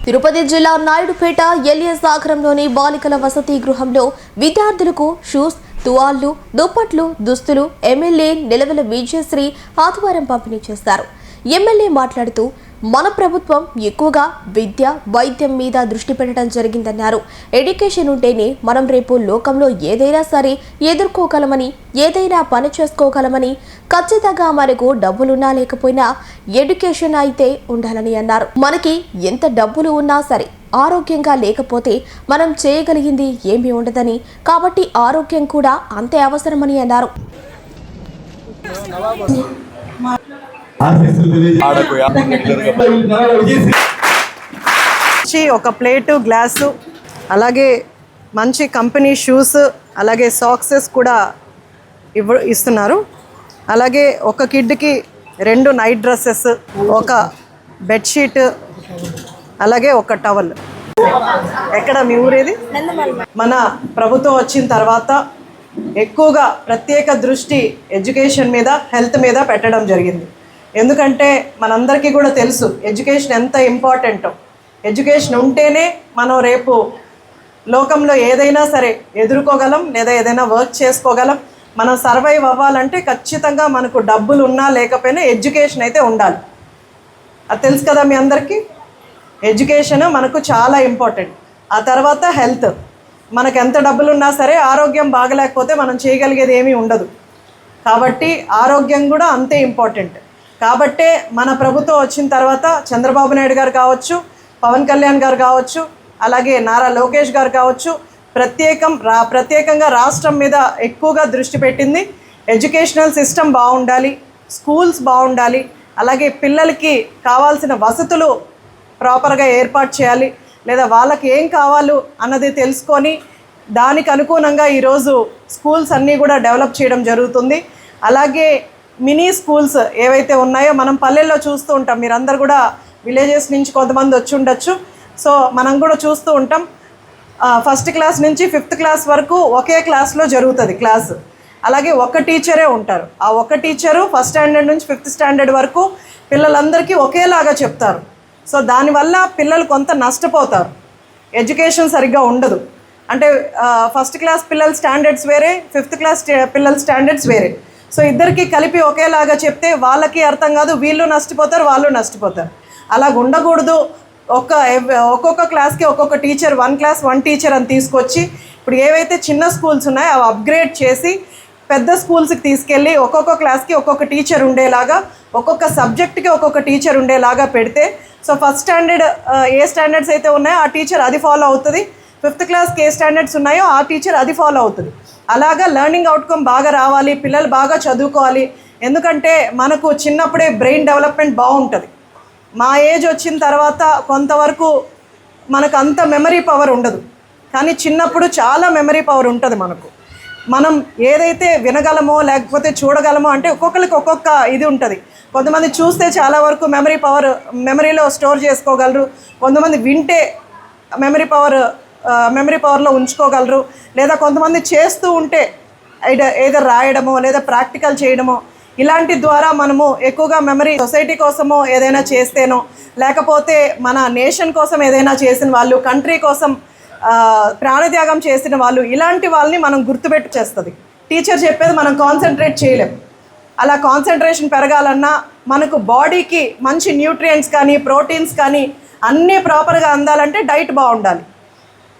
తిరుపతి జిల్లా నాయుడుపేట ఎలియస్ సాగరంలోని బాలికల వసతి గృహంలో విద్యార్థులకు షూస్, తువాళ్లు, దుప్పట్లు, దుస్తులు ఎమ్మెల్యే నిలవెల విజయశ్రీ ఆదివారం పంపిణీ చేశారు. ఎమ్మెల్యే మాట్లాడుతూ మన ప్రభుత్వం ఎక్కువగా విద్య, వైద్యం మీద దృష్టి పెట్టడం జరిగిందన్నారు. ఎడ్యుకేషన్ ఉంటేనే మనం రేపు లోకంలో ఏదైనా సరే ఎదుర్కోగలమని, ఏదైనా పని చేసుకోగలమని, ఖచ్చితంగా మనకు డబ్బులున్నా లేకపోయినా ఎడ్యుకేషన్ అయితే ఉండాలని అన్నారు. మనకి ఎంత డబ్బులు ఉన్నా సరే ఆరోగ్యంగా లేకపోతే మనం చేయగలిగింది ఏమీ ఉండదని, కాబట్టి ఆరోగ్యం కూడా అంతే అవసరమని అన్నారు. ఒక ప్లేటు, గ్లాసు, అలాగే మంచి కంపెనీ షూస్, అలాగే సాక్సెస్ కూడా ఇస్తున్నారు. అలాగే ఒక కిడ్కి 2 నైట్ డ్రెస్సెస్, ఒక బెడ్షీట్, అలాగే ఒక టవల్. ఎక్కడ మీ ఊరేది? మన ప్రభుత్వం వచ్చిన తర్వాత ఎక్కువగా ప్రత్యేక దృష్టి ఎడ్యుకేషన్ మీద, హెల్త్ మీద పెట్టడం జరిగింది. ఎందుకంటే మనందరికీ కూడా తెలుసు ఎడ్యుకేషన్ ఎంత ఇంపార్టెంటో. ఎడ్యుకేషన్ ఉంటేనే మనం రేపు లోకంలో ఏదైనా సరే ఎదుర్కోగలం, లేదా ఏదైనా వర్క్ చేసుకోగలం. మనం సర్వైవ్ అవ్వాలంటే ఖచ్చితంగా మనకు డబ్బులు ఉన్నా లేకపోయినా ఎడ్యుకేషన్ అయితే ఉండాలి. అది తెలుసు కదా మీ అందరికీ. ఎడ్యుకేషన్ మనకు చాలా ఇంపార్టెంట్. ఆ తర్వాత హెల్త్. మనకు ఎంత డబ్బులు ఉన్నా సరే ఆరోగ్యం బాగలేకపోతే మనం చేయగలిగేది ఏమీ ఉండదు. కాబట్టి ఆరోగ్యం కూడా అంతే ఇంపార్టెంట్. కాబట్టే మన ప్రభుత్వం వచ్చిన తర్వాత చంద్రబాబు నాయుడు గారు కావచ్చు, పవన్ కళ్యాణ్ గారు కావచ్చు, అలాగే నారా లోకేష్ గారు కావచ్చు, ప్రత్యేకంగా రాష్ట్రం మీద ఎక్కువగా దృష్టి పెట్టింది. ఎడ్యుకేషనల్ సిస్టమ్ బాగుండాలి, స్కూల్స్ బాగుండాలి, అలాగే పిల్లలకి కావాల్సిన వసతులు ప్రాపర్గా ఏర్పాటు చేయాలి, లేదా వాళ్ళకి ఏం కావాలో అన్నది తెలుసుకొని దానికి అనుగుణంగా ఈరోజు స్కూల్స్ అన్నీ కూడా డెవలప్ చేయడం జరుగుతుంది. అలాగే మినీ స్కూల్స్ ఏవైతే ఉన్నాయో మనం పల్లెల్లో చూస్తూ ఉంటాం. మీరందరూ కూడా విలేజెస్ నుంచి కొంతమంది వచ్చి ఉండొచ్చు. సో మనం కూడా చూస్తూ ఉంటాం. 1st క్లాస్ నుంచి 5th క్లాస్ వరకు ఒకే క్లాస్లో జరుగుతుంది క్లాసు. అలాగే ఒక టీచరే ఉంటారు. ఆ ఒక టీచరు 1st స్టాండర్డ్ నుంచి 5th స్టాండర్డ్ వరకు పిల్లలందరికీ ఒకేలాగా చెప్తారు. సో దానివల్ల పిల్లలు కొంత నష్టపోతారు. ఎడ్యుకేషన్ సరిగ్గా ఉండదు. అంటే 1st క్లాస్ పిల్లల స్టాండర్డ్స్ వేరే, 5th క్లాస్ పిల్లల స్టాండర్డ్స్ వేరే. సో ఇద్దరికి కలిపి ఒకేలాగా చెప్తే వాళ్ళకి అర్థం కాదు, వీళ్ళు నష్టపోతారు, వాళ్ళు నష్టపోతారు. అలాగ ఉండకూడదు. ఒక్కొక్క క్లాస్కి ఒక్కొక్క టీచర్, 1 క్లాస్ 1 టీచర్ అని తీసుకొచ్చి ఇప్పుడు ఏవైతే చిన్న స్కూల్స్ ఉన్నాయో అవి అప్గ్రేడ్ చేసి పెద్ద స్కూల్స్కి తీసుకెళ్ళి ఒక్కొక్క క్లాస్కి ఒక్కొక్క టీచర్ ఉండేలాగా, ఒక్కొక్క సబ్జెక్ట్కి ఒక్కొక్క టీచర్ ఉండేలాగా పెడితే సో 1st స్టాండర్డ్ ఏ స్టాండర్డ్స్ అయితే ఉన్నాయో ఆ టీచర్ అది ఫాలో అవుతుంది. 5th క్లాస్కి ఏ స్టాండర్డ్స్ ఉన్నాయో ఆ టీచర్ అది ఫాలో అవుతుంది. అలాగా లెర్నింగ్ అవుట్కమ్ బాగా రావాలి, పిల్లలు బాగా చదువుకోవాలి. ఎందుకంటే మనకు చిన్నప్పుడే బ్రెయిన్ డెవలప్మెంట్ బాగుంటుంది. మా ఏజ్ వచ్చిన తర్వాత కొంతవరకు మనకు అంత మెమరీ పవర్ ఉండదు, కానీ చిన్నప్పుడు చాలా మెమరీ పవర్ ఉంటుంది మనకు. మనం ఏదైతే వినగలమో లేకపోతే చూడగలమో అంటే ఒక్కొక్కరికి ఒక్కొక్క ఇది ఉంటుంది. కొంతమంది చూస్తే చాలా వరకు మెమరీలో స్టోర్ చేసుకోగలరు. కొంతమంది వింటే మెమరీ పవర్లో ఉంచుకోగలరు. లేదా కొంతమంది చేస్తూ ఉంటే ఏదో రాయడమో లేదా ప్రాక్టికల్ చేయడమో ఇలాంటి ద్వారా మనము ఎక్కువగా మెమరీ సొసైటీ కోసమో ఏదైనా చేస్తేనో, లేకపోతే మన నేషన్ కోసం ఏదైనా చేసిన వాళ్ళు, కంట్రీ కోసం ప్రాణత్యాగం చేసిన వాళ్ళు, ఇలాంటి వాళ్ళని మనం గుర్తుపెట్టు చేస్తుంది. టీచర్ చెప్పేది మనం కాన్సన్ట్రేట్ చేయలేం. అలా కాన్సన్ట్రేషన్ పెరగాలన్నా మనకు బాడీకి మంచి న్యూట్రియంట్స్ కానీ, ప్రోటీన్స్ కానీ అన్నీ ప్రాపర్గా అందాలంటే డైట్ బాగుండాలి.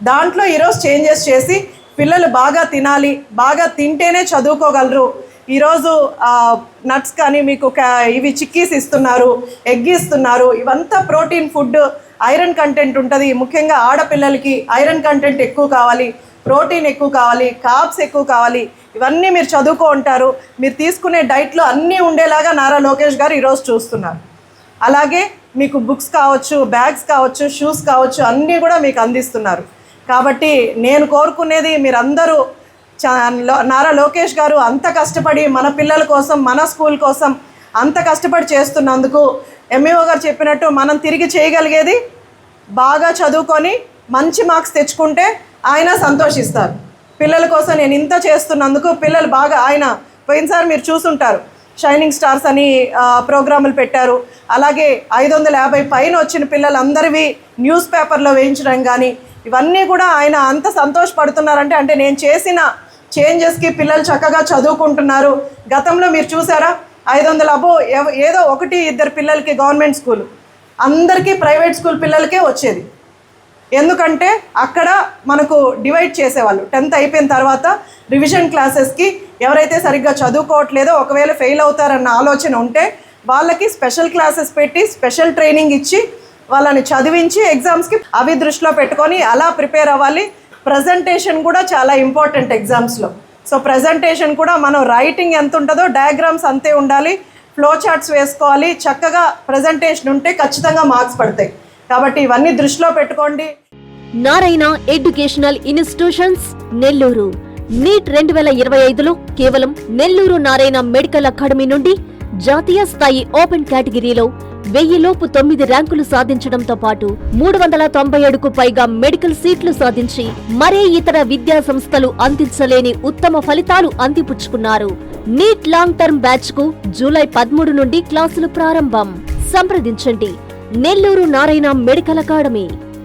దాంట్లో ఈరోజు చేంజెస్ చేసి పిల్లలు బాగా తినాలి, బాగా తింటేనే చదువుకోగలరు. ఈరోజు నట్స్ కానీ మీకు ఇవి చిక్కీస్ ఇస్తున్నారు, ఎగ్ ఇస్తున్నారు. ఇవంతా ప్రోటీన్ ఫుడ్, ఐరన్ కంటెంట్ ఉంటుంది. ముఖ్యంగా ఆడపిల్లలకి ఐరన్ కంటెంట్ ఎక్కువ కావాలి, ప్రోటీన్ ఎక్కువ కావాలి, కార్బ్స్ ఎక్కువ కావాలి. ఇవన్నీ మీరు చదువుకో ఉంటారు. మీరు తీసుకునే డైట్లో అన్నీ ఉండేలాగా నారా లోకేష్ గారు ఈరోజు చూస్తున్నారు. అలాగే మీకు బుక్స్ కావచ్చు, బ్యాగ్స్ కావచ్చు, షూస్ కావచ్చు, అన్నీ కూడా మీకు అందిస్తున్నారు. కాబట్టి నేను కోరుకునేది మీరందరూ నారా లోకేష్ గారు అంత కష్టపడి మన పిల్లల కోసం, మన స్కూల్ కోసం అంత కష్టపడి చేస్తున్నందుకు ఎంఈఓ గారు చెప్పినట్టు మనం తిరిగి చేయగలిగేది బాగా చదువుకొని మంచి మార్క్స్ తెచ్చుకుంటే ఆయన సంతోషిస్తారు. పిల్లల కోసం నేను ఇంత చేస్తున్నందుకు పిల్లలు బాగా, ఆయన పోయినసారి మీరు చూసుంటారు షైనింగ్ స్టార్స్ అని ప్రోగ్రాములు పెట్టారు. అలాగే 550 పైన వచ్చిన పిల్లలందరివి న్యూస్ పేపర్లో వేయించడం కానీ ఇవన్నీ కూడా ఆయన అంత సంతోషపడుతున్నారంటే అంటే నేను చేసిన చేంజెస్కి పిల్లలు చక్కగా చదువుకుంటున్నారు. గతంలో మీరు చూసారా 500 అబో ఏదో 1-2 పిల్లలకి గవర్నమెంట్ స్కూల్, అందరికీ ప్రైవేట్ స్కూల్ పిల్లలకే వచ్చేది. ఎందుకంటే అక్కడ మనకు డివైడ్ చేసేవాళ్ళు. 10th అయిపోయిన తర్వాత రివిజన్ క్లాసెస్కి ఎవరైతే సరిగ్గా చదువుకోవట్లేదో ఒకవేళ ఫెయిల్ అవుతారన్న ఆలోచన ఉంటే వాళ్ళకి స్పెషల్ క్లాసెస్ పెట్టి స్పెషల్ ట్రైనింగ్ ఇచ్చి వాళ్ళని చదివించి ఎగ్జామ్స్కి అవి దృష్టిలో పెట్టుకొని అలా ప్రిపేర్ అవ్వాలి. ప్రజెంటేషన్ కూడా చాలా ఇంపార్టెంట్ ఎగ్జామ్స్లో. సో ప్రజెంటేషన్ కూడా మనం రైటింగ్ ఎంత ఉంటుందో డయాగ్రామ్స్ అంతే ఉండాలి, ఫ్లో చార్ట్స్ వేసుకోవాలి. చక్కగా ప్రజెంటేషన్ ఉంటే ఖచ్చితంగా మార్క్స్ పడతాయి. కాబట్టి ఇవన్నీ దృష్టిలో పెట్టుకోండి. Narayana educational institutions Nellore NEET 2025లో కేవలం నెల్లూరు నారాయణ మెడికల్ అకాడమీ నుండి జాతీయ స్థాయి ఓపెన్ కేటగిరీలో 1000 లోపు 9 ర్యాంకులు సాధించడంతో పాటు 397కు పైగా మెడికల్ సీట్లు సాధించి మరే ఇతర విద్యా సంస్థలు అందించలేని ఉత్తమ ఫలితాలు అందిపుచ్చుకున్నారు. నీట్ లాంగ్ టర్మ్ బ్యాచ్ కు జూలై 13 నుండి క్లాసులు ప్రారంభం. సంప్రదించండి నెల్లూరు నారాయణ మెడికల్ అకాడమీ.